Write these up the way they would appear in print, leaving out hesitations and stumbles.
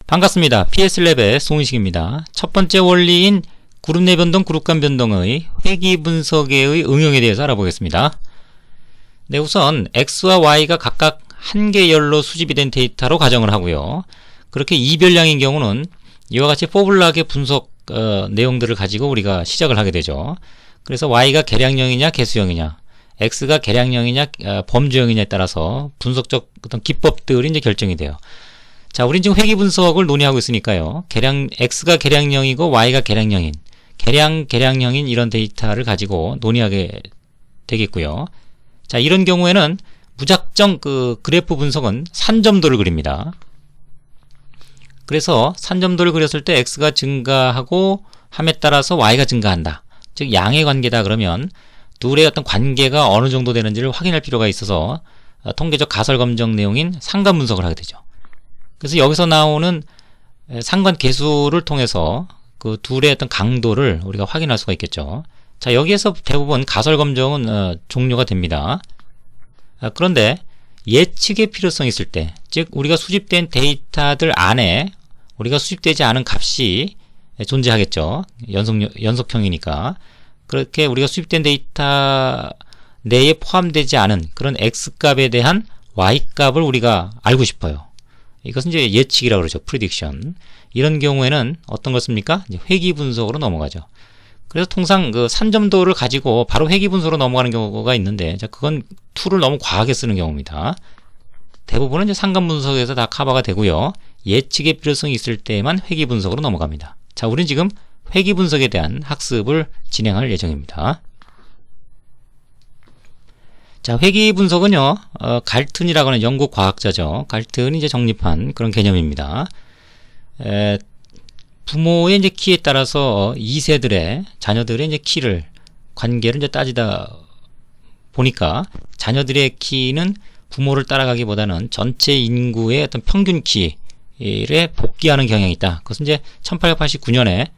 반갑습니다. PSLab의 송은식입니다. 첫 번째 원리인 그룹 내 변동, 그룹 간 변동의 회귀 분석의 응용에 대해서 알아보겠습니다. 네, 우선 X와 Y가 각각 한 개 열로 수집이 된 데이터로 가정을 하고요. 그렇게 이별량인 경우는 이와 같이 포블락의 분석 내용들을 가지고 우리가 시작을 하게 되죠. 그래서 Y가 계량형이냐 개수형이냐, X가 계량형이냐 범주형이냐에 따라서 분석적 어떤 기법들이 이제 결정이 돼요. 자, 우린 지금 회귀 분석을 논의하고 있으니까요. X가 계량형이고 Y가 계량형인, 계량형인 이런 데이터를 가지고 논의하게 되겠고요. 자, 이런 경우에는 무작정 그래프 분석은 산점도를 그립니다. 그래서 산점도를 그렸을 때 X가 증가하고 함에 따라서 Y가 증가한다. 즉 양의 관계다 그러면 둘의 어떤 관계가 어느 정도 되는지를 확인할 필요가 있어서 통계적 가설 검정 내용인 상관 분석을 하게 되죠. 그래서 여기서 나오는 상관 계수를 통해서 그 둘의 어떤 강도를 우리가 확인할 수가 있겠죠. 자, 여기에서 대부분 가설 검정은 종료가 됩니다. 그런데 예측의 필요성이 있을 때, 즉 우리가 수집된 데이터들 안에 우리가 수집되지 않은 값이 존재하겠죠. 연속형이니까. 그렇게 우리가 수집된 데이터 내에 포함되지 않은 그런 X값에 대한 Y값을 우리가 알고 싶어요. 이것은 이제 예측이라고 그러죠. prediction. 이런 경우에는 어떤 것입니까? 이제 회귀 분석으로 넘어가죠. 그래서 통상 그 산점도를 가지고 바로 회귀 분석으로 넘어가는 경우가 있는데, 자, 그건 툴을 너무 과하게 쓰는 경우입니다. 대부분은 이제 상관 분석에서 다 커버가 되고요. 예측의 필요성이 있을 때에만 회귀 분석으로 넘어갑니다. 자, 우리는 지금 회귀 분석에 대한 학습을 진행할 예정입니다. 자, 회귀 분석은요, 갈튼이라고 하는 영국 과학자죠. 갈튼이 이제 정립한 그런 개념입니다. 부모의 이제 키에 따라서 2세들의 자녀들의 이제 키를 관계를 이제 따지다 보니까 자녀들의 키는 부모를 따라가기보다는 전체 인구의 어떤 평균 키에 복귀하는 경향이 있다. 그것은 이제 1889년에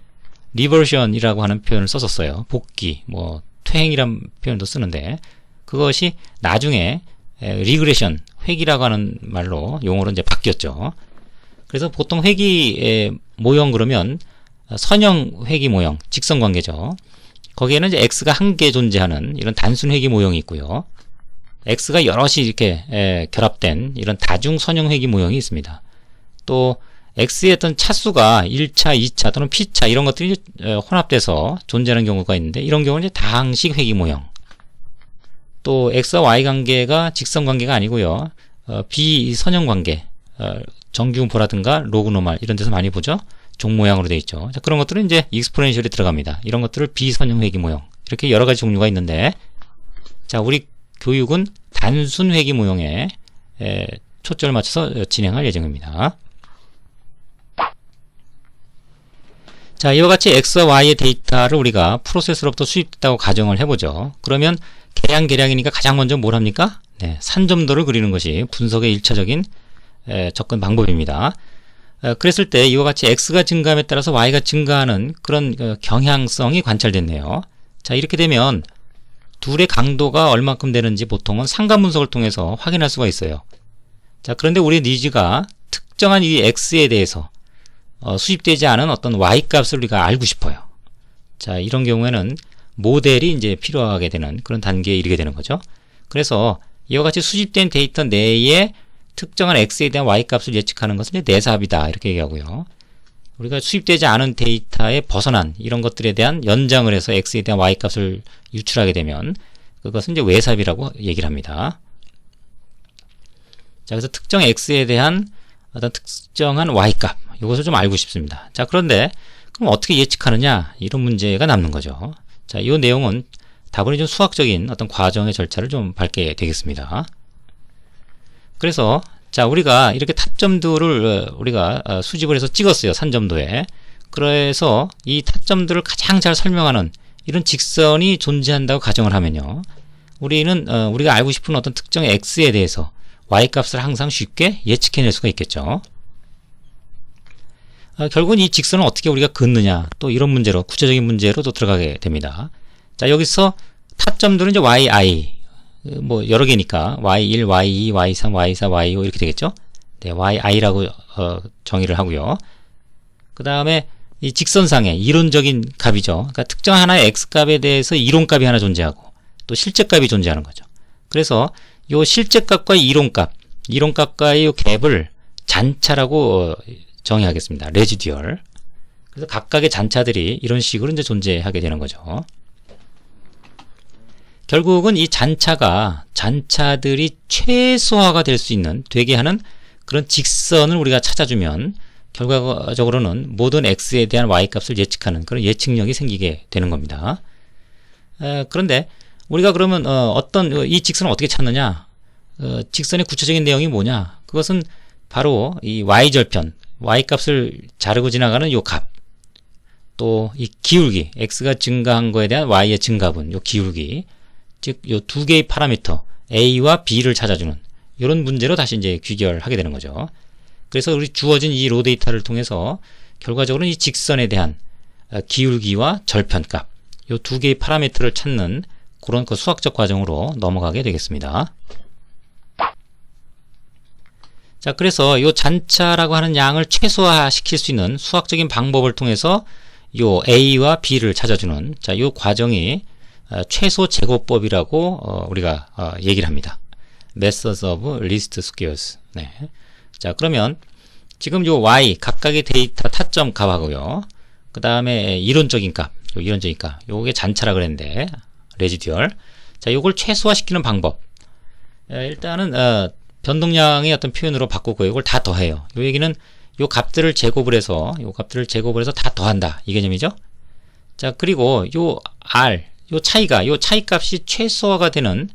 리버션이라고 하는 표현을 썼었어요. 복귀, 뭐 퇴행이란 표현도 쓰는데, 그것이 나중에 리그레션, 회귀라고 하는 말로 용어로 이제 바뀌었죠. 그래서 보통 회귀의 모형 그러면 선형 회귀 모형, 직선 관계죠. 거기에는 이제 X가 한 개 존재하는 이런 단순 회귀 모형이 있고요. X가 여럿이 이렇게 결합된 이런 다중 선형 회귀 모형이 있습니다. 또 X의 어떤 차수가 1차, 2차 또는 P차 이런 것들이 혼합돼서 존재하는 경우가 있는데, 이런 경우는 이제 다항식 회귀 모형. 또 X와 Y 관계가 직선 관계가 아니고요. 비선형 관계, 정규분포라든가 로그노말 이런 데서 많이 보죠. 종 모양으로 되어 있죠. 자, 그런 것들은 이제 익스포넨셜이 들어갑니다. 이런 것들을 비선형 회귀 모형, 이렇게 여러 가지 종류가 있는데, 자, 우리 교육은 단순 회귀 모형에 초점을 맞춰서 진행할 예정입니다. 자, 이와 같이 X와 Y의 데이터를 우리가 프로세스로부터 수집됐다고 가정을 해보죠. 그러면 계량이니까 가장 먼저 뭘 합니까? 네, 산점도를 그리는 것이 분석의 1차적인 접근 방법입니다. 그랬을 때 이와 같이 X가 증가함에 따라서 Y가 증가하는 그런 경향성이 관찰됐네요. 자, 이렇게 되면 둘의 강도가 얼만큼 되는지 보통은 상관 분석을 통해서 확인할 수가 있어요. 자, 그런데 우리의 니즈가 특정한 이 X에 대해서 수집되지 않은 어떤 Y값을 우리가 알고 싶어요. 자, 이런 경우에는 모델이 이제 필요하게 되는 그런 단계에 이르게 되는 거죠. 그래서 이와 같이 수집된 데이터 내에 특정한 X에 대한 Y값을 예측하는 것은 이제 내삽이다, 이렇게 얘기하고요. 우리가 수집되지 않은 데이터에 벗어난 이런 것들에 대한 연장을 해서 X에 대한 Y값을 유출하게 되면 그것은 이제 외삽이라고 얘기를 합니다. 자, 그래서 특정 X에 대한 어떤 특정한 Y값, 이것을 좀 알고 싶습니다. 자, 그런데 그럼 어떻게 예측하느냐, 이런 문제가 남는 거죠. 자, 이 내용은 다분히 좀 수학적인 어떤 과정의 절차를 좀 밟게 되겠습니다. 그래서 자, 우리가 이렇게 타점들을 우리가 수집을 해서 찍었어요. 산점도에. 그래서 이 타점들을 가장 잘 설명하는 이런 직선이 존재한다고 가정을 하면요, 우리는 우리가 알고 싶은 어떤 특정 X에 대해서 Y값을 항상 쉽게 예측해낼 수가 있겠죠. 결국은 이 직선을 어떻게 우리가 긋느냐, 또 이런 문제로, 구체적인 문제로 또 들어가게 됩니다. 자, 여기서 타점들은 이제 yi, 뭐 여러 개니까 y1, y2, y3, y4, y5 이렇게 되겠죠. 네, yi라고 정의를 하고요. 그 다음에 이 직선상의 이론적인 값이죠. 그러니까 특정 하나의 x값에 대해서 이론값이 하나 존재하고 또 실제값이 존재하는 거죠. 그래서 요 실제값과 이론값과의 요 갭을 잔차라고 정의하겠습니다. 레지듀얼. 그래서 각각의 잔차들이 이런 식으로 이제 존재하게 되는 거죠. 결국은 이 잔차들이 최소화가 될 수 있는, 되게 하는 그런 직선을 우리가 찾아주면 결과적으로는 모든 x에 대한 y값을 예측하는 그런 예측력이 생기게 되는 겁니다. 그런데 우리가 그러면 이 직선을 어떻게 찾느냐? 직선의 구체적인 내용이 뭐냐? 그것은 바로 이 y절편, y값을 자르고 지나가는 요 값, 또 이 기울기, x가 증가한 거에 대한 y의 증가분, 요 기울기, 즉 요 두 개의 파라미터 a와 b를 찾아주는 이런 문제로 다시 이제 귀결하게 되는 거죠. 그래서 우리 주어진 이 로 데이터를 통해서 결과적으로는 이 직선에 대한 기울기와 절편값, 요 두 개의 파라미터를 찾는 그런 그 수학적 과정으로 넘어가게 되겠습니다. 자, 그래서 요 잔차라고 하는 양을 최소화시킬 수 있는 수학적인 방법을 통해서 요 a와 b를 찾아주는, 자, 요 과정이 최소 제곱법이라고 우리가 얘기를 합니다. Methods of Least Squares. 네. 자, 그러면 지금 요 y 각각의 데이터 타점 값하고요. 그 다음에 이론적인 값, 요게 잔차라 그랬는데 레지듀얼. 자, 요걸 최소화시키는 방법. 일단은 변동량의 어떤 표현으로 바꾸고 이걸 다 더해요. 요 얘기는 요 값들을 제곱을 해서 다 더한다, 이 개념이죠. 자, 그리고 요 r, 요 차이값이 최소화가 되는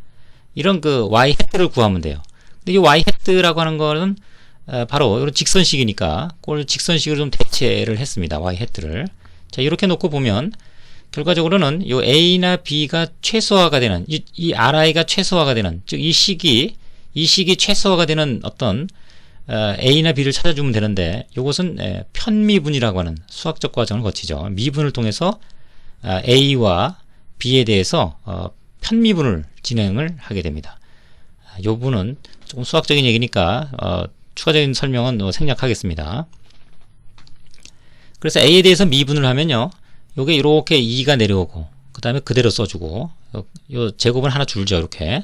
이런 그 y 헤트를 구하면 돼요. 근데 이 y 헤트라고 하는 거는 바로 이런 직선식이니까 그걸 직선식으로 좀 대체를 했습니다. y 헤트를. 자, 이렇게 놓고 보면 결과적으로는 요 a나 b가 최소화가 되는 이 ri가 최소화가 되는, 즉 이 식이 최소화가 되는 어떤 a나 b를 찾아주면 되는데, 이것은 편미분이라고 하는 수학적 과정을 거치죠. 미분을 통해서 a와 b에 대해서 편미분을 진행을 하게 됩니다. 이 부분은 조금 수학적인 얘기니까 추가적인 설명은 생략하겠습니다. 그래서 a에 대해서 미분을 하면요, 요게 이렇게 2가 내려오고, 그 다음에 그대로 써주고, 요 제곱은 하나 줄죠, 이렇게.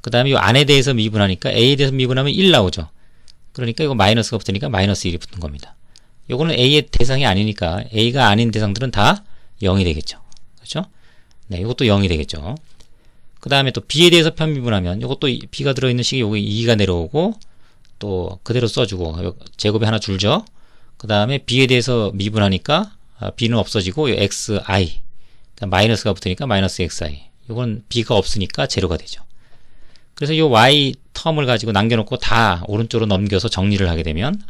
그 다음에 요 안에 대해서 미분하니까 a에 대해서 미분하면 1 나오죠. 그러니까 이거 마이너스가 붙으니까 마이너스 1이 붙는 겁니다. 요거는 a의 대상이 아니니까 a가 아닌 대상들은 다 0이 되겠죠. 그렇죠? 네, 이것도 0이 되겠죠. 그 다음에 또 b에 대해서 편미분하면 이것도 b가 들어있는 식이 요게 2가 내려오고, 또 그대로 써주고, 제곱이 하나 줄죠. 그 다음에 b에 대해서 미분하니까 b는 없어지고, 요 xi, 그러니까 마이너스가 붙으니까 마이너스 xi, 이건 b가 없으니까 제로가 되죠. 그래서 이 y 텀을 가지고 남겨놓고 다 오른쪽으로 넘겨서 정리를 하게 되면,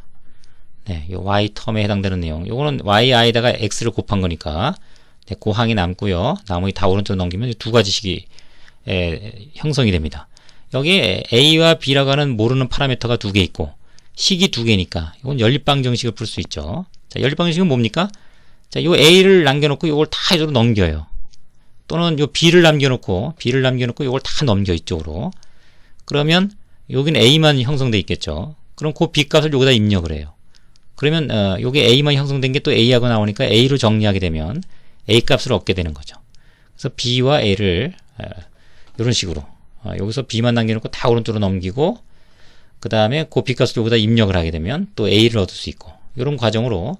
네, 이 y 텀에 해당되는 내용, 요거는 yi에다가 x를 곱한 거니까, 네, 고항이 남고요. 나머지 다 오른쪽으로 넘기면 두 가지 식이 형성이 됩니다. 여기에 a와 b라고 하는 모르는 파라미터가 두 개 있고, 식이 두 개니까 이건 연립방정식을 풀 수 있죠. 자, 연립방정식은 뭡니까? 자, 요 a를 남겨놓고 요걸 다 이쪽으로 넘겨요. 또는 요 b를 남겨놓고 요걸 다 넘겨, 이쪽으로. 그러면 여기는 a만 형성돼 있겠죠. 그럼 그 b 값을 여기다 입력을 해요. 그러면 요게 a만 형성된 게 또 a하고 나오니까 a로 정리하게 되면 a 값을 얻게 되는 거죠. 그래서 b와 a를 이런 식으로 여기서 b만 남겨놓고 다 오른쪽으로 넘기고, 그 다음에 그 b 값을 여기다 입력을 하게 되면 또 a를 얻을 수 있고, 이런 과정으로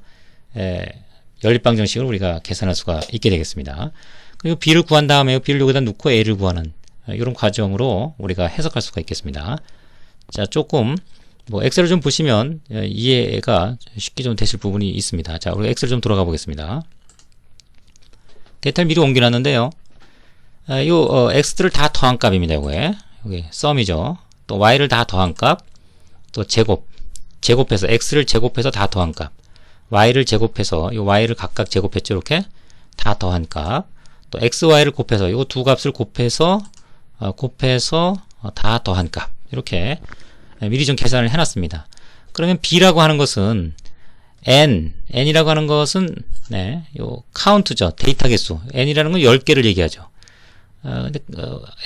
연립방정식을 우리가 계산할 수가 있게 되겠습니다. 그리고 b를 구한 다음에 b를 여기다 놓고 a를 구하는 이런 과정으로 우리가 해석할 수가 있겠습니다. 자, 조금 엑셀을 좀 보시면 이해가 쉽게 좀 되실 부분이 있습니다. 자, 우리 엑셀 좀 돌아가 보겠습니다. 데이터를 미리 옮겨놨는데요. 요 x들을 다 더한 값입니다. 요게 썸이죠. 또 y를 다 더한 값, 또 제곱해서 x를 제곱해서 다 더한 값, y를 제곱해서 요 y를 각각 제곱했죠. 이렇게 다 더한 값, 또 xy를 곱해서 요 두 값을 곱해서 다 더한 값, 이렇게 미리 좀 계산을 해놨습니다. 그러면 b라고 하는 것은 n이라고 하는 것은 요 카운트죠. 데이터 개수. n이라는 건 10개를 얘기하죠. 근데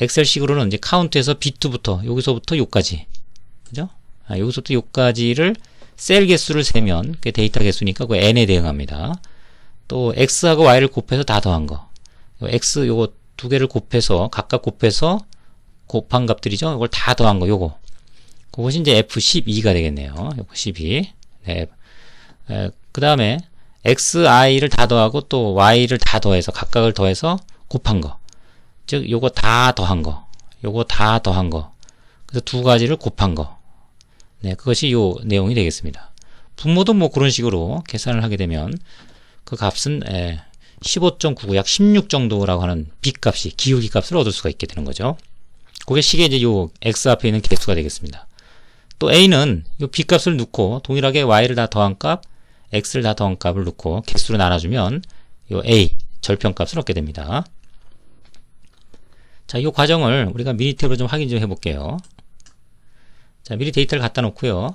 엑셀식으로는 이제 카운트에서 b2부터 여기서부터 요까지, 그죠? 여기서부터 여기까지를 셀 개수를 세면 그게 데이터 개수니까 그 n에 대응합니다. 또 x하고 y를 곱해서 다 더한 거. x 요거 두 개를 곱해서 각각 곱해서 곱한 값들이죠. 이걸 다 더한 거 요거. 그것이 이제 F12가 되겠네요. 요거 12. 네. 그 다음에 xi를 다 더하고 또 y를 다 더해서 각각을 더해서 곱한 거. 즉 요거 다 더한 거. 요거 다 더한 거. 그래서 두 가지를 곱한 거. 네, 그것이 요 내용이 되겠습니다. 분모도 뭐 그런 식으로 계산을 하게 되면 그 값은 15.99, 약 16 정도라고 하는 B값이, 기울기 값을 얻을 수가 있게 되는 거죠. 그게 식에 이제 요 X 앞에 있는 개수가 되겠습니다. 또 A는 요 B값을 넣고 동일하게 Y를 다 더한 값, X를 다 더한 값을 넣고 개수로 나눠주면 요 A, 절편값을 얻게 됩니다. 자, 이 과정을 우리가 미니 탭으로 좀 확인 좀 해볼게요. 자, 미리 데이터를 갖다 놓고요.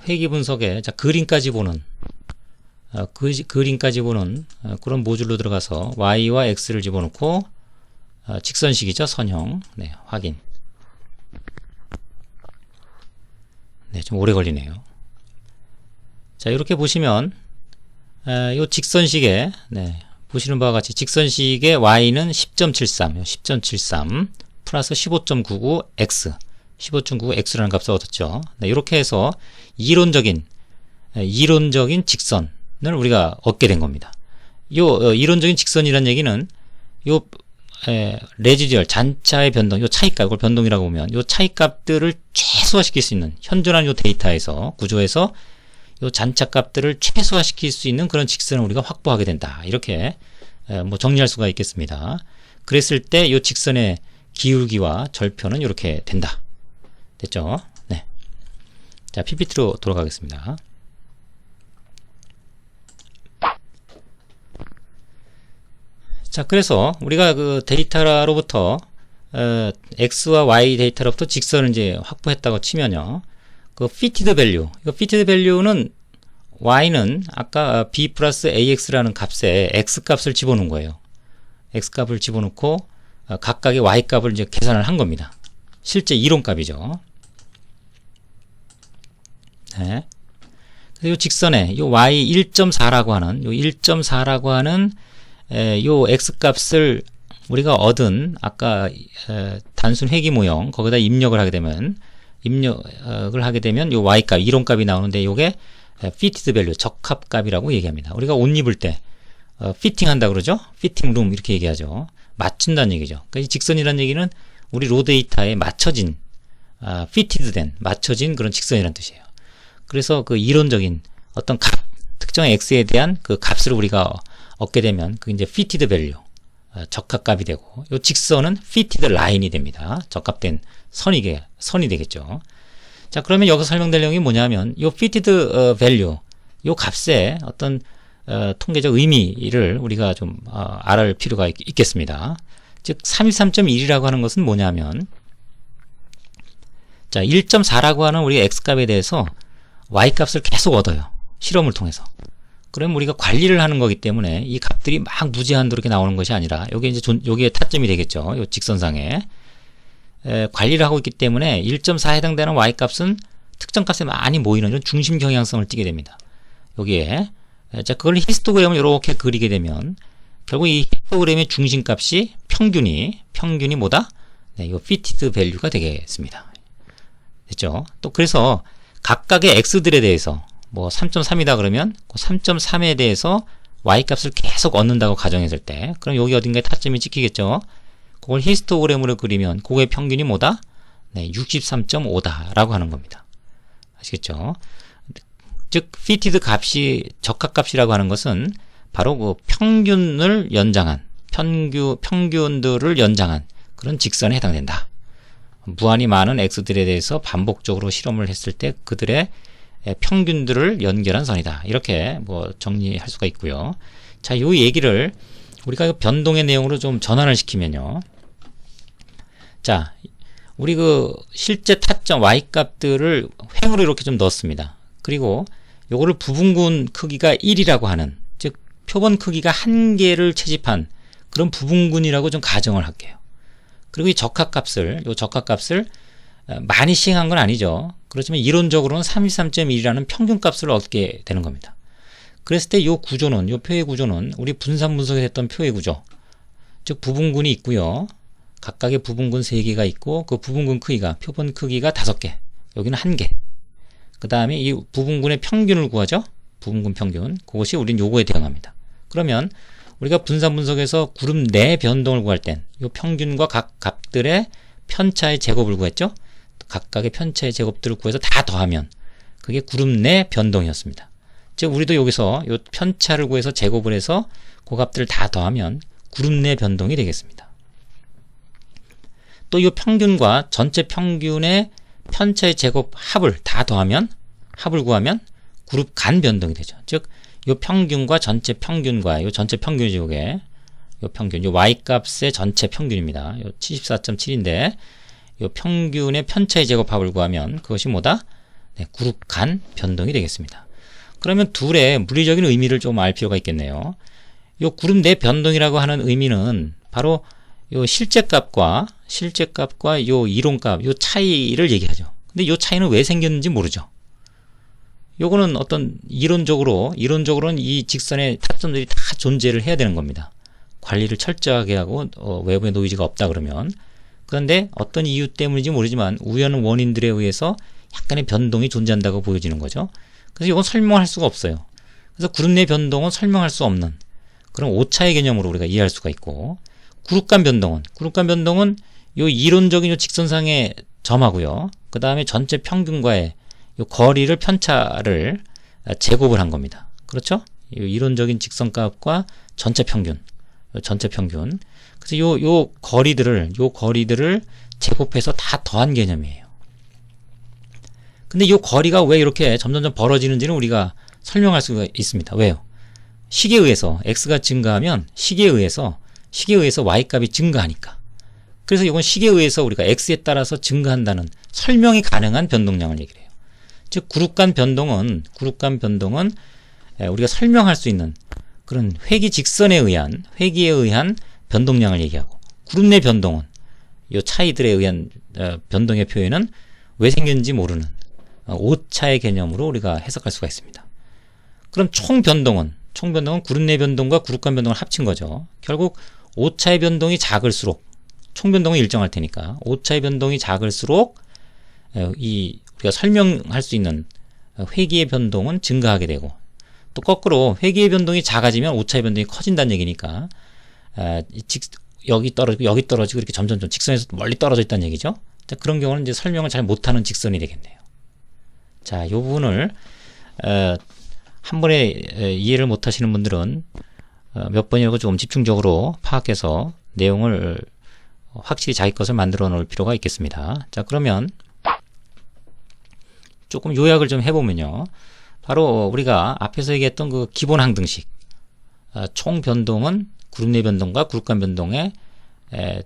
회기 분석에 자, 그림까지 보는 그림까지 보는 그런 모듈로 들어가서 Y와 X를 집어넣고 직선식이죠. 선형. 네, 확인. 네, 좀 오래 걸리네요. 자, 이렇게 보시면 이 직선식에 보시는 바와 같이 직선식의 y는 10.73 플러스 15.99x 15.99x라는 값을 얻었죠. 네, 이렇게 해서 이론적인 직선을 우리가 얻게 된 겁니다. 요 이론적인 직선이라는 얘기는 요 레지듀얼 잔차의 변동, 요 차이값, 이걸 변동이라고 보면 요 차이값들을 최소화시킬 수 있는 현존한 요 데이터에서 구조에서 요 잔차값들을 최소화시킬 수 있는 그런 직선을 우리가 확보하게 된다. 이렇게 뭐 정리할 수가 있겠습니다. 그랬을 때 요 직선의 기울기와 절편은 이렇게 된다. 됐죠? 네. 자, PPT로 돌아가겠습니다. 자, 그래서 우리가 그 데이터로부터 X와 Y 데이터로부터 직선을 이제 확보했다고 치면요. 그 fitted value, 이거 fitted value는 Y는 아까 B 플러스 AX라는 값에 X 값을 집어넣은 거예요. X 값을 집어넣고 각각의 Y 값을 이제 계산을 한 겁니다. 실제 이론 값이죠. 네. 이 직선에 요 Y 1.4라고 하는 요 1.4라고 하는 요 X 값을 우리가 얻은 아까 단순 회기 모형 거기다 입력을 하게 되면 요 Y 값 이론 값이 나오는데 요게 fitted value 적합 값이라고 얘기합니다. 우리가 옷 입을 때 피팅 한다 그러죠? 피팅 룸 이렇게 얘기하죠. 맞춘다는 얘기죠. 그러니까 이 직선이라는 얘기는 우리 로 데이터에 맞춰진 fitted 된 맞춰진 그런 직선이라는 뜻이에요. 그래서 그 이론적인 어떤 값, 특정 x에 대한 그 값을 우리가 얻게 되면 그게 이제 fitted value 적합값이 되고 이 직선은 fitted line이 됩니다. 적합된 선이 되겠죠. 자, 그러면 여기서 설명될 내용이 뭐냐면 이 fitted value 이 값의 어떤 통계적 의미를 우리가 좀 알아볼 필요가 있겠습니다. 즉 33.1이라고 하는 것은 뭐냐면 자 1.4라고 하는 우리 x값에 대해서 y값을 계속 얻어요. 실험을 통해서. 그럼 우리가 관리를 하는 거기 때문에 이 값들이 막 무제한으로 이렇게 나오는 것이 아니라 요게 이제 요게 타점이 되겠죠. 요 직선상에 관리를 하고 있기 때문에 1.4에 해당되는 y값은 특정 값에 많이 모이는 이런 중심 경향성을 띠게 됩니다. 여기에 자 그걸 히스토그램을 이렇게 그리게 되면 결국 이 히스토그램의 중심값이 평균이 뭐다? 네, 이 fitted value가 되겠습니다. 됐죠? 또 그래서 각각의 x들에 대해서 뭐 3.3이다 그러면 그 3.3에 대해서 y값을 계속 얻는다고 가정했을 때 그럼 여기 어딘가에 타점이 찍히겠죠. 그걸 히스토그램으로 그리면 그거의 평균이 뭐다? 네, 63.5다 라고 하는 겁니다. 아시겠죠? 즉 fitted 값이 적합값이라고 하는 것은 바로 그 평균을 연장한 평균들을 연장한 그런 직선에 해당된다. 무한히 많은 x들에 대해서 반복적으로 실험을 했을 때 그들의 평균들을 연결한 선이다. 이렇게 뭐 정리할 수가 있고요. 자, 요 얘기를 우리가 변동의 내용으로 좀 전환을 시키면요. 자, 우리 그 실제 타점 y 값들을 횡으로 이렇게 좀 넣었습니다. 그리고 요거를 부분군 크기가 1이라고 하는, 즉 표본 크기가 1개를 채집한 그런 부분군이라고 좀 가정을 할게요. 그리고 이 적합값을 많이 시행한 건 아니죠. 그렇지만 이론적으로는 33.1이라는 평균값을 얻게 되는 겁니다. 그랬을 때 이 구조는, 이 표의 구조는 우리 분산 분석에 했던 표의 구조, 즉 부분군이 있고요. 각각의 부분군 3개가 있고 그 부분군 크기가, 표본 크기가 5개, 여기는 1개. 그 다음에 이 부분군의 평균을 구하죠. 부분군 평균. 그것이 우린 요거에 대응합니다. 그러면 우리가 분산 분석에서 그룹 내 변동을 구할 땐 이 평균과 각 값들의 편차의 제곱을 구했죠. 각각의 편차의 제곱들을 구해서 다 더하면 그게 그룹 내 변동이었습니다. 즉 우리도 여기서 이 편차를 구해서 제곱을 해서 그 값들을 다 더하면 그룹 내 변동이 되겠습니다. 또 이 평균과 전체 평균의 편차의 제곱 합을 다 더하면, 합을 구하면 그룹 간 변동이 되죠. 즉 이 평균과 전체 평균과 이 전체 평균이죠. 요게 요 평균, 요 y값의 전체 평균입니다. 요 74.7인데 요 평균의 편차의 제곱합을 구하면 그것이 뭐다? 네, 그룹 간 변동이 되겠습니다. 그러면 둘의 물리적인 의미를 좀 알 필요가 있겠네요. 요 그룹 내 변동이라고 하는 의미는 바로 요 실제값과 요 이론값, 요 차이를 얘기하죠. 근데 요 차이는 왜 생겼는지 모르죠. 요거는 어떤 이론적으로는 이 직선의 타점들이 다 존재를 해야 되는 겁니다. 관리를 철저하게 하고 외부의 노이즈가 없다 그러면. 그런데 어떤 이유 때문인지 모르지만 우연 원인들에 의해서 약간의 변동이 존재한다고 보여지는 거죠. 그래서 이건 설명할 수가 없어요. 그래서 그룹 내 변동은 설명할 수 없는 그런 오차의 개념으로 우리가 이해할 수가 있고, 그룹 간 변동은 요 이론적인 요 직선상의 점하고요. 그 다음에 전체 평균과의 요 거리를 편차를 제곱을 한 겁니다. 그렇죠? 요 이론적인 직선값과 전체 평균. 그래서 요 거리들을 제곱해서 다 더한 개념이에요. 근데 요 거리가 왜 이렇게 점점점 벌어지는지는 우리가 설명할 수가 있습니다. 왜요? 식에 의해서 x가 증가하면 식에 의해서 y값이 증가하니까. 그래서 이건 식에 의해서 우리가 x에 따라서 증가한다는 설명이 가능한 변동량을 얘기를 해요. 즉 그룹 간 변동은 우리가 설명할 수 있는 그런 회기 직선에 의한 변동량을 얘기하고, 그룹 내 변동은 이 차이들에 의한 변동의 표현은 왜 생겼는지 모르는 오차의 개념으로 우리가 해석할 수가 있습니다. 그럼 총 변동은 그룹 내 변동과 그룹 간 변동을 합친 거죠. 결국 오차의 변동이 작을수록, 총 변동이 일정할 테니까 오차의 변동이 작을수록 우리가 설명할 수 있는 회기의 변동은 증가하게 되고, 또 거꾸로 회기의 변동이 작아지면 오차의 변동이 커진다는 얘기니까 여기 떨어지고 이렇게 점점 직선에서 멀리 떨어져 있다는 얘기죠. 자, 그런 경우는 이제 설명을 잘 못하는 직선이 되겠네요. 자, 이 부분을 한 번에 이해를 못하시는 분들은 몇 번이라고 조금 집중적으로 파악해서 내용을 확실히 자기 것을 만들어 놓을 필요가 있겠습니다. 자, 그러면 조금 요약을 좀 해보면요. 바로 우리가 앞에서 얘기했던 그 기본 항등식, 총 변동은 그룹 내 변동과 그룹 간 변동의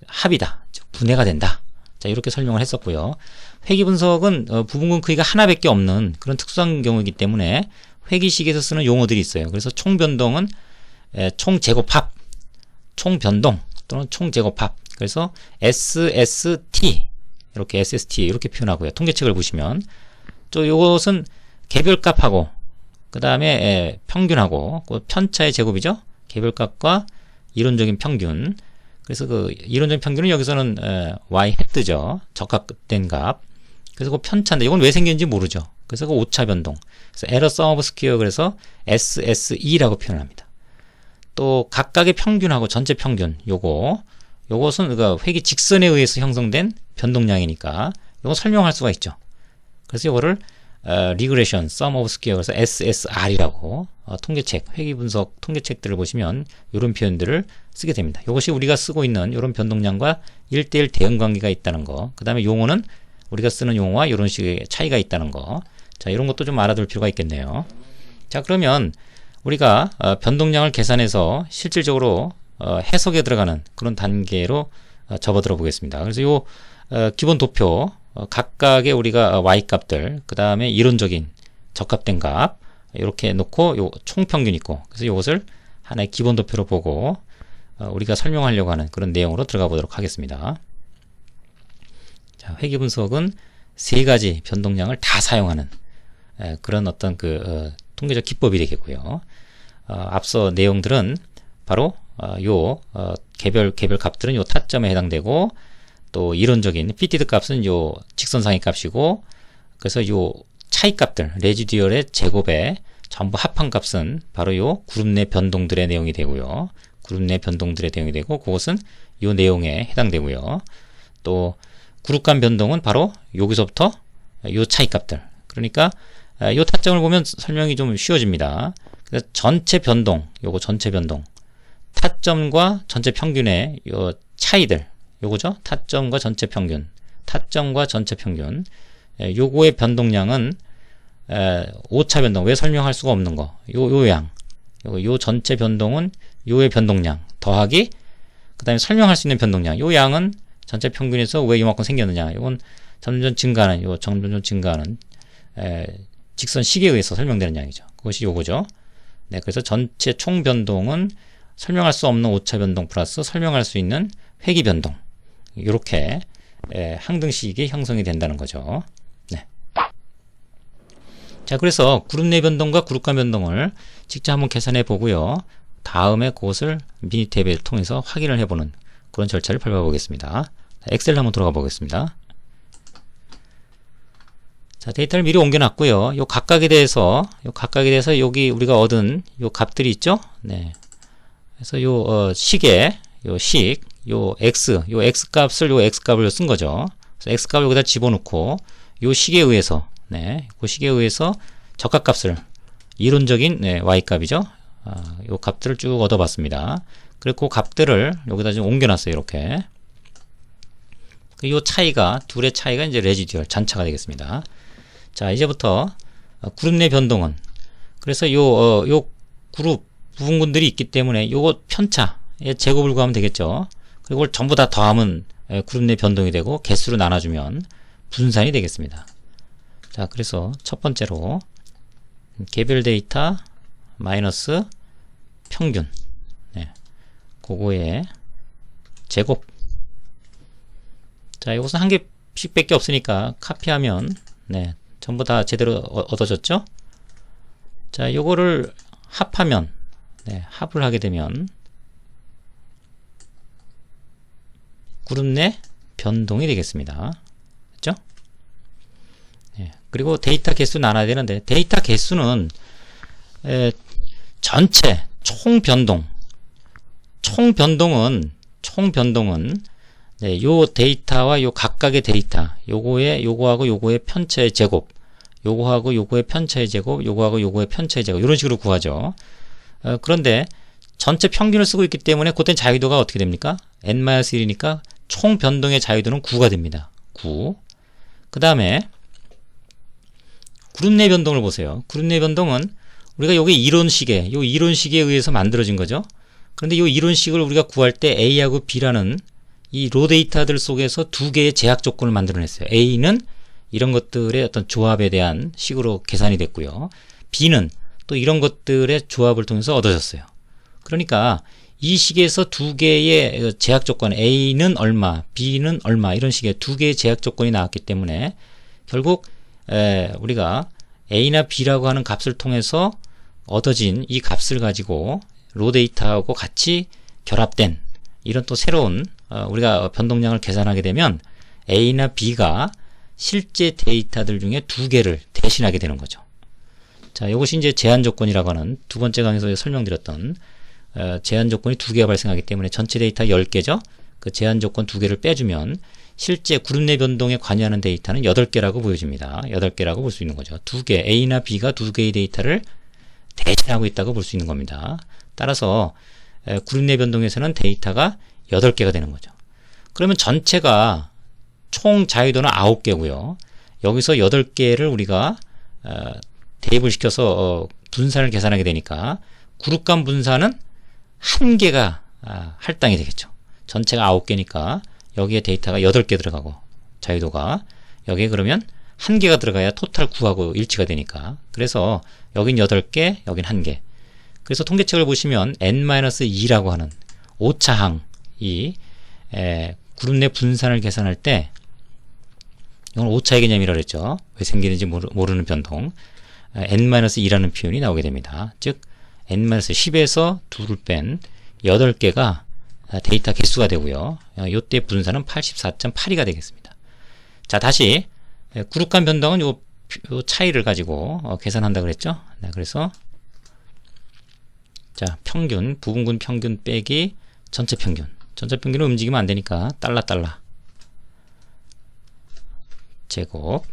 합이다, 즉 분해가 된다. 자, 이렇게 설명을 했었고요. 회기 분석은 부분군 크기가 하나밖에 없는 그런 특수한 경우이기 때문에 회기식에서 쓰는 용어들이 있어요. 그래서 총 변동은 총 제곱합, 총 변동 또는 총 제곱합. 그래서 SST 이렇게 표현하고요. 통계책을 보시면 또 이것은 개별값하고 그 다음에 평균하고 그 편차의 제곱이죠. 개별값과 이론적인 평균. 그래서 그 이론적인 평균은 여기서는 y 헤드죠. 적합된 값. 그래서 그 편차인데 이건 왜 생겼는지 모르죠. 그래서 그 오차 변동. 그래서 에러 썸 오브 스퀘어, 그래서 SSE라고 표현합니다. 또 각각의 평균하고 전체 평균, 요것은 그 회기 직선에 의해서 형성된 변동량이니까 이거 설명할 수가 있죠. 그래서 이거를 리그레션 썸 오브 스퀘어, 그래서 SSR이라고 통계책, 회기 분석 통계책들을 보시면 이런 표현들을 쓰게 됩니다. 이것이 우리가 쓰고 있는 이런 변동량과 1대1 대응 관계가 있다는 거. 그 다음에 용어는 우리가 쓰는 용어와 이런 식의 차이가 있다는 거. 자, 이런 것도 좀 알아둘 필요가 있겠네요. 자, 그러면 우리가 변동량을 계산해서 실질적으로 해석에 들어가는 그런 단계로 접어들어 보겠습니다. 그래서 요 기본 도표, 각각의 우리가 y값들, 그 다음에 이론적인 적합된 값 이렇게 놓고 요 총평균 있고, 그래서 이것을 하나의 기본 도표로 보고 우리가 설명하려고 하는 그런 내용으로 들어가 보도록 하겠습니다. 자, 회기 분석은 세 가지 변동량을 다 사용하는 그런 어떤 통계적 기법이 되겠고요. 앞서 내용들은 바로 개별 값들은 요 타점에 해당되고, 또 이론적인 피티드 값은 요 직선상의 값이고, 그래서 요 차이 값들, 레지듀얼의 제곱에 전부 합한 값은 바로 요 그룹 내 변동들의 내용이 되고요. 그룹 내 변동들의 내용이 되고, 그것은 요 내용에 해당되고요. 또 그룹 간 변동은 바로 여기서부터 요 차이 값들. 그러니까 요 타점을 보면 설명이 좀 쉬워집니다. 그래서 전체 변동, 요거 전체 변동, 타점과 전체 평균의 요 차이들, 요거죠? 타점과 전체 평균, 타점과 전체 평균. 요거의 변동량은 오차 변동, 왜 설명할 수가 없는 거, 요 양, 요 전체 변동은 요의 변동량 더하기 그 다음에 설명할 수 있는 변동량, 요 양은 전체 평균에서 왜 요만큼 생겼느냐, 요건 점점 증가하는, 점점 증가하는 직선 식에 의해서 설명되는 양이죠. 그것이 요거죠. 네, 그래서 전체 총 변동은 설명할 수 없는 오차 변동 플러스 설명할 수 있는 회귀 변동, 이렇게 항등식이 형성이 된다는 거죠. 네. 자, 그래서 그룹 내 변동과 그룹 간 변동을 직접 한번 계산해 보고요. 다음에 그것을 미니 탭을 통해서 확인을 해보는 그런 절차를 밟아보겠습니다. 엑셀 한번 들어가 보겠습니다. 자, 데이터를 미리 옮겨놨고요. 요 각각에 대해서 여기 우리가 얻은 요 값들이 있죠. 네. 그래서 요 식에 요 x 값을 x 값을 쓴 거죠. 그래서 x 값을 여기다 집어넣고 요 식에 의해서 그 식에 의해서 적합값을 이론적인 y 값이죠. 요 값들을 쭉 얻어봤습니다. 그리고 그 값들을 여기다 좀 옮겨놨어요. 이렇게. 요 차이가, 둘의 차이가 이제 레지듀얼, 잔차가 되겠습니다. 자, 이제부터 그룹 내 변동은, 그래서 요 그룹 부분군들이 있기 때문에 요거 편차의 제곱을 구하면 되겠죠. 그리고 그걸 전부 다 더하면 그룹 내 변동이 되고, 개수로 나눠주면 분산이 되겠습니다. 자, 그래서 첫 번째로 개별 데이터 마이너스 평균, 그거의 제곱. 자, 이것은 한 개씩 밖에 없으니까 카피하면 전부 다 제대로 얻어졌죠. 자, 요거를 합하면, 합을 하게 되면 그룹 내 변동이 되겠습니다. 그렇죠? 그리고 데이터 개수 나눠야 되는데, 데이터 개수는 전체 총 변동은 요 데이터와 요 각각의 데이터, 요거하고 요거의 편차의 제곱, 요거하고 요거의 편차의 제곱, 요거하고 요거의 편차의 제곱, 이런 식으로 구하죠. 그런데 전체 평균을 쓰고 있기 때문에 그땐 자유도가 어떻게 됩니까? n-1이니까 총 변동의 자유도는 9가 됩니다. 9. 그 다음에 그룹 내 변동을 보세요. 그룹 내 변동은 우리가 요게 이론식에 의해서 만들어진 거죠. 그런데 요 이론식을 우리가 구할 때 A하고 B라는 이 로 데이터들 속에서 두 개의 제약 조건을 만들어냈어요. A는 이런 것들의 어떤 조합에 대한 식으로 계산이 됐고요. B는 또 이런 것들의 조합을 통해서 얻어졌어요. 그러니까 이 식에서 두 개의 제약 조건, A는 얼마, B는 얼마, 이런 식의 두 개의 제약 조건이 나왔기 때문에 결국 우리가 A나 B라고 하는 값을 통해서 얻어진 이 값을 가지고 로 데이터하고 같이 결합된 이런 또 새로운 우리가 변동량을 계산하게 되면 A나 B가 실제 데이터들 중에 두 개를 대신하게 되는 거죠. 자, 이것이 이제 제한 조건이라고 하는 두 번째 강의에서 설명드렸던 제한 조건이 두 개가 발생하기 때문에 전체 데이터 10개죠. 그 제한 조건 두 개를 빼주면 실제 그룹 내 변동에 관여하는 데이터는 8개라고 보여집니다. 8개라고 볼 수 있는 거죠. 두 개, A나 B가 두 개의 데이터를 대신하고 있다고 볼 수 있는 겁니다. 따라서 그룹 내 변동에서는 데이터가 8개가 되는 거죠. 그러면 전체가 총 자유도는 9개고요. 여기서 8개를 우리가 대입을 시켜서 분산을 계산하게 되니까 그룹 간 분산은 1개가 할당이 되겠죠. 전체가 9개니까 여기에 데이터가 8개 들어가고 자유도가 여기에 그러면 1개가 들어가야 토탈 9하고 일치가 되니까, 그래서 여긴 8개, 여긴 1개. 그래서 통계책을 보시면 n-2라고 하는 오차항, 이 그룹 내 분산을 계산할 때 이건 오차의 개념이라고 그랬죠. 왜 생기는지 모르는 변동. n-2라는 표현이 나오게 됩니다. 즉 n-10에서 2를 뺀 8개가 데이터 개수가 되고요. 이때 분산은 84.82가 되겠습니다. 자, 다시 그룹 간 변동은 요 차이를 가지고 계산한다 그랬죠. 네, 그래서 자, 평균, 부분군 평균 빼기 전체 평균. 전체 평균은 움직이면 안 되니까 달러 제곱.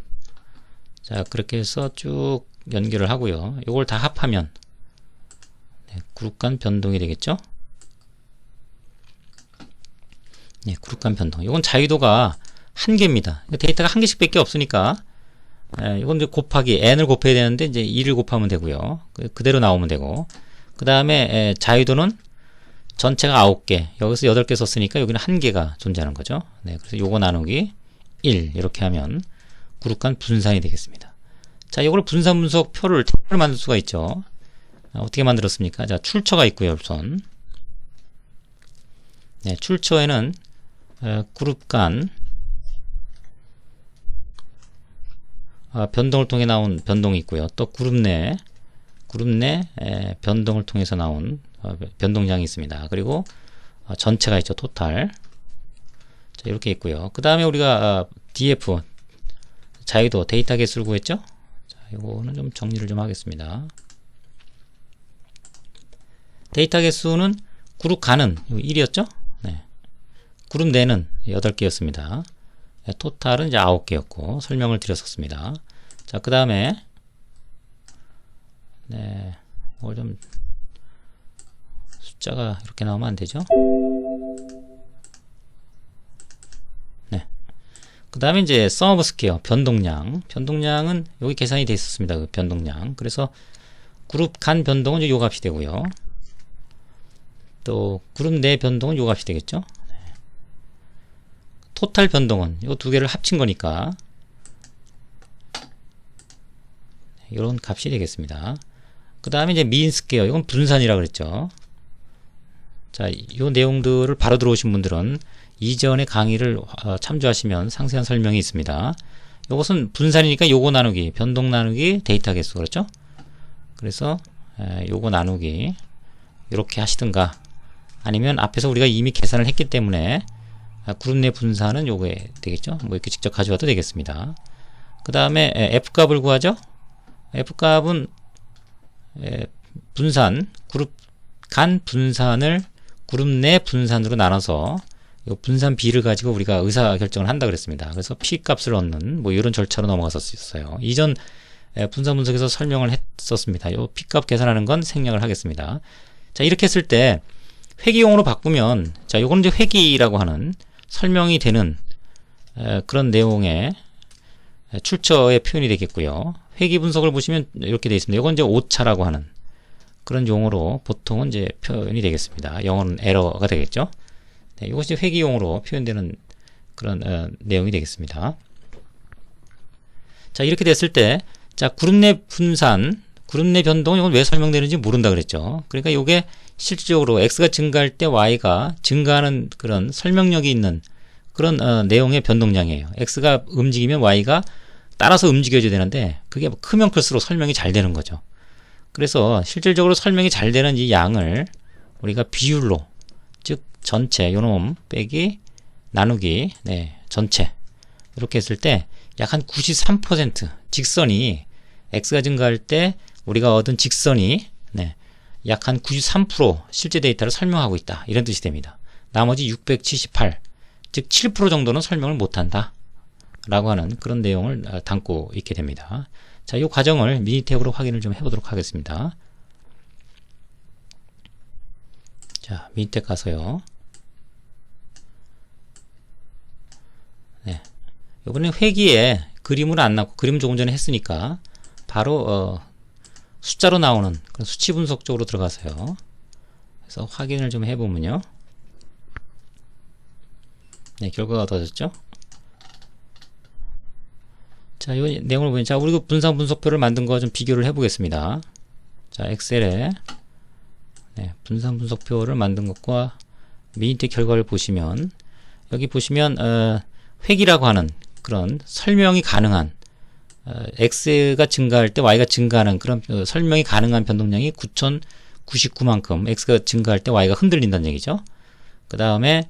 자, 그렇게 해서 쭉 연결을 하고요. 이걸 다 합하면 네, 그룹 간 변동이 되겠죠. 네, 그룹 간 변동. 이건 자유도가 1개입니다. 데이터가 1개씩 밖에 없으니까 이건 이제 곱하기 n을 곱해야 되는데 이제 2를 곱하면 되고요. 그대로 나오면 되고. 그 다음에 자유도는 전체가 9개, 여기서 8개 썼으니까 여기는 1개가 존재하는 거죠. 네, 그래서 요거 나누기 1 이렇게 하면 그룹 간 분산이 되겠습니다. 자, 이걸 분산 분석 표를 만들 수가 있죠. 어떻게 만들었습니까? 자, 출처가 있고요, 우선. 네, 출처에는 그룹 간 변동을 통해 나온 변동이 있고요. 또 그룹 내 변동을 통해서 나온 변동량이 있습니다. 그리고 전체가 있죠. 토탈. 자, 이렇게 있고요. 그 다음에 우리가 DF 자유도 데이터 개수를 구했죠. 자, 이거는 좀 정리를 좀 하겠습니다. 데이터 개수는 그룹 간은 1이었죠. 네. 그룹 내는 8개였습니다. 토탈은 이제 9개였고 설명을 드렸었습니다. 자, 그 다음에 네, 이걸 좀 숫자가 이렇게 나오면 안 되죠. 네. 그 다음에 이제 sum of square 변동량은 여기 계산이 되어 있었습니다. 그 변동량. 그래서 그룹 간 변동은 요 값이 되고요. 또 그룹 내 변동은 요 값이 되겠죠. 네. 토탈 변동은 요 두 개를 합친 거니까 이런 값이 되겠습니다. 그 다음에 이제 mean square, 이건 분산이라고 그랬죠. 자, 이 내용들을 바로 들어오신 분들은 이전의 강의를 참조하시면 상세한 설명이 있습니다. 이것은 분산이니까 요거 나누기, 변동 나누기, 데이터 개수 그렇죠? 그래서 요거 나누기 이렇게 하시든가 아니면 앞에서 우리가 이미 계산을 했기 때문에 그룹 내 분산은 요게 되겠죠? 뭐 이렇게 직접 가져와도 되겠습니다. 그 다음에 F값을 구하죠? F값은 분산, 그룹 간 분산을 그룹 내 분산으로 나눠서 이 분산 비를 가지고 우리가 의사결정을 한다 그랬습니다. 그래서 P값을 얻는 뭐 이런 절차로 넘어갔었어요. 이전 분산 분석에서 설명을 했었습니다. 이 P값 계산하는 건 생략을 하겠습니다. 자, 이렇게 했을 때 회기용으로 바꾸면 자, 요건 이제 회기라고 하는 설명이 되는 그런 내용의 출처의 표현이 되겠고요. 회기 분석을 보시면 이렇게 되어 있습니다. 이건 이제 오차라고 하는 그런 용어로 보통은 이제 표현이 되겠습니다. 영어는 에러가 되겠죠. 네, 이것이 회기용으로 표현되는 그런 내용이 되겠습니다. 자, 이렇게 됐을 때, 자, 그룹 내 분산, 그룹 내 변동은 이건 왜 설명되는지 모른다 그랬죠. 그러니까 이게 실질적으로 x가 증가할 때 y가 증가하는 그런 설명력이 있는 그런 내용의 변동량이에요. x가 움직이면 y가 따라서 움직여줘야 되는데 그게 크면 클수록 설명이 잘 되는 거죠. 그래서 실질적으로 설명이 잘 되는 이 양을 우리가 비율로, 즉 전체 요놈 빼기 나누기 네, 전체 이렇게 했을 때 약 한 93% 직선이 x가 증가할 때 우리가 얻은 직선이 네, 약 한 93% 실제 데이터를 설명하고 있다 이런 뜻이 됩니다. 나머지 678 즉 7% 정도는 설명을 못한다 라고 하는 그런 내용을 담고 있게 됩니다. 자, 이 과정을 미니 탭으로 확인을 좀 해보도록 하겠습니다. 자, 미니 탭 가서요. 네. 이번에 회기에 그림을 안 넣고 그림 조금 전에 했으니까 바로 숫자로 나오는 그런 수치 분석 쪽으로 들어가서요. 그래서 확인을 좀 해보면요. 네, 결과가 얻어졌죠? 자, 이 내용을 보면, 자, 우리가 분산 분석표를 만든 거 좀 비교를 해보겠습니다. 자, 엑셀에, 네, 분산 분석표를 만든 것과 미니텍 결과를 보시면, 여기 보시면, 회기라고 하는 그런 설명이 가능한 x가 증가할 때 y가 증가하는 그런 설명이 가능한 변동량이 9099만큼 x가 증가할 때 y가 흔들린다는 얘기죠. 그 다음에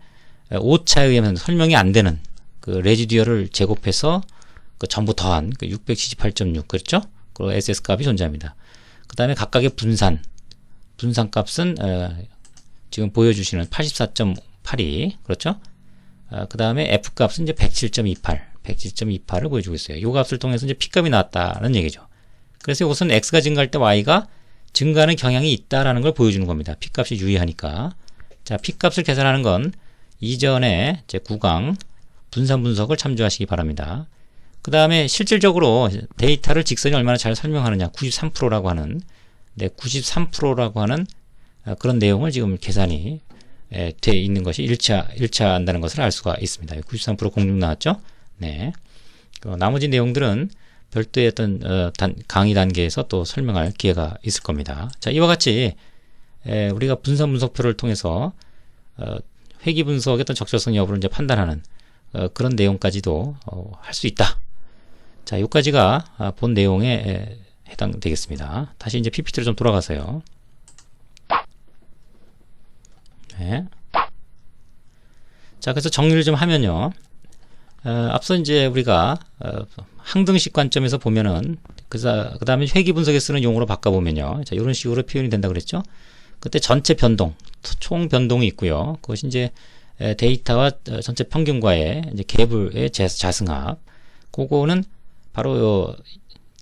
오차에 의하면 설명이 안 되는 그 레지듀얼을 제곱해서 그 전부 더한 그 678.6 그렇죠? 그리고 SS 값이 존재합니다. 그 다음에 각각의 분산 값은 지금 보여주시는 84.82 그렇죠? 그 다음에 F 값은 이제 107.28을 보여주고 있어요. 이 값을 통해서 이제 P 값이 나왔다는 얘기죠. 그래서 이것은 X가 증가할 때 Y가 증가하는 경향이 있다라는 걸 보여주는 겁니다. P 값이 유의하니까. 자, P 값을 계산하는 건 이전에 제 9강 분산 분석을 참조하시기 바랍니다. 그 다음에 실질적으로 데이터를 직선이 얼마나 잘 설명하느냐 93%라고 하는 93%라고 하는 그런 내용을 지금 계산이 돼 있는 것이 일치한다는 것을 알 수가 있습니다. 93% 공중 나왔죠? 네. 나머지 내용들은 별도의 어떤 강의 단계에서 또 설명할 기회가 있을 겁니다. 자, 이와 같이 우리가 분산 분석표를 통해서 회귀 분석의 어떤 적절성 여부를 이제 판단하는 그런 내용까지도 할 수 있다. 자, 여기까지가 본 내용에 해당되겠습니다. 다시 이제 PPT로 좀 돌아가서요. 네. 자, 그래서 정리를 좀 하면요. 앞서 이제 우리가 항등식 관점에서 보면은 그 다음에 회귀 분석에 쓰는 용어로 바꿔보면요. 자, 이런 식으로 표현이 된다고 그랬죠. 그때 전체 변동, 총 변동이 있고요. 그것이 이제 데이터와 전체 평균과의 이제 갭의 자승합. 그거는 바로 요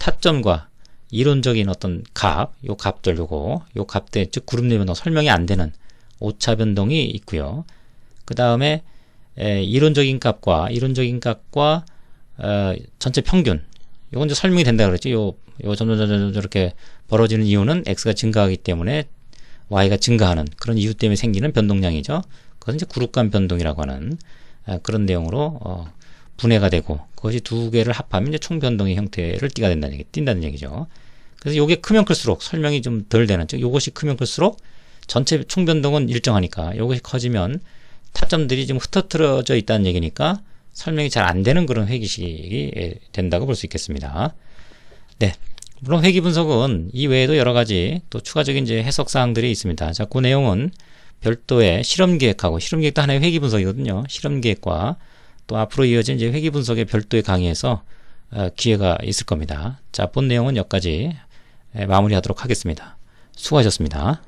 타점과 이론적인 어떤 값, 요 값들 요 값들, 즉 그룹 내 변동 설명이 안 되는 오차 변동이 있고요. 그 다음에 이론적인 값과 전체 평균 요건 이제 설명이 된다 그랬죠. 요 점점 저렇게 벌어지는 이유는 x가 증가하기 때문에 y가 증가하는 그런 이유 때문에 생기는 변동량이죠. 그것은 이제 그룹 간 변동이라고 하는 그런 내용으로 분해가 되고 그것이 두 개를 합하면 이제 총 변동의 형태를 띈다는 얘기죠. 그래서 요게 크면 클수록 설명이 좀 덜 되는, 즉 요것이 크면 클수록 전체 총 변동은 일정하니까 요것이 커지면 타점들이 좀 흩어뜨려져 있다는 얘기니까 설명이 잘 안 되는 그런 회귀식이 된다고 볼 수 있겠습니다. 네. 물론 회귀 분석은 이 외에도 여러 가지 또 추가적인 이제 해석 사항들이 있습니다. 자, 그 내용은 별도의 실험 계획하고 실험 계획도 하나의 회귀 분석이거든요. 실험 계획과 또 앞으로 이어진 이제 회귀 분석의 별도의 강의에서 기회가 있을 겁니다. 자, 본 내용은 여기까지 마무리하도록 하겠습니다. 수고하셨습니다.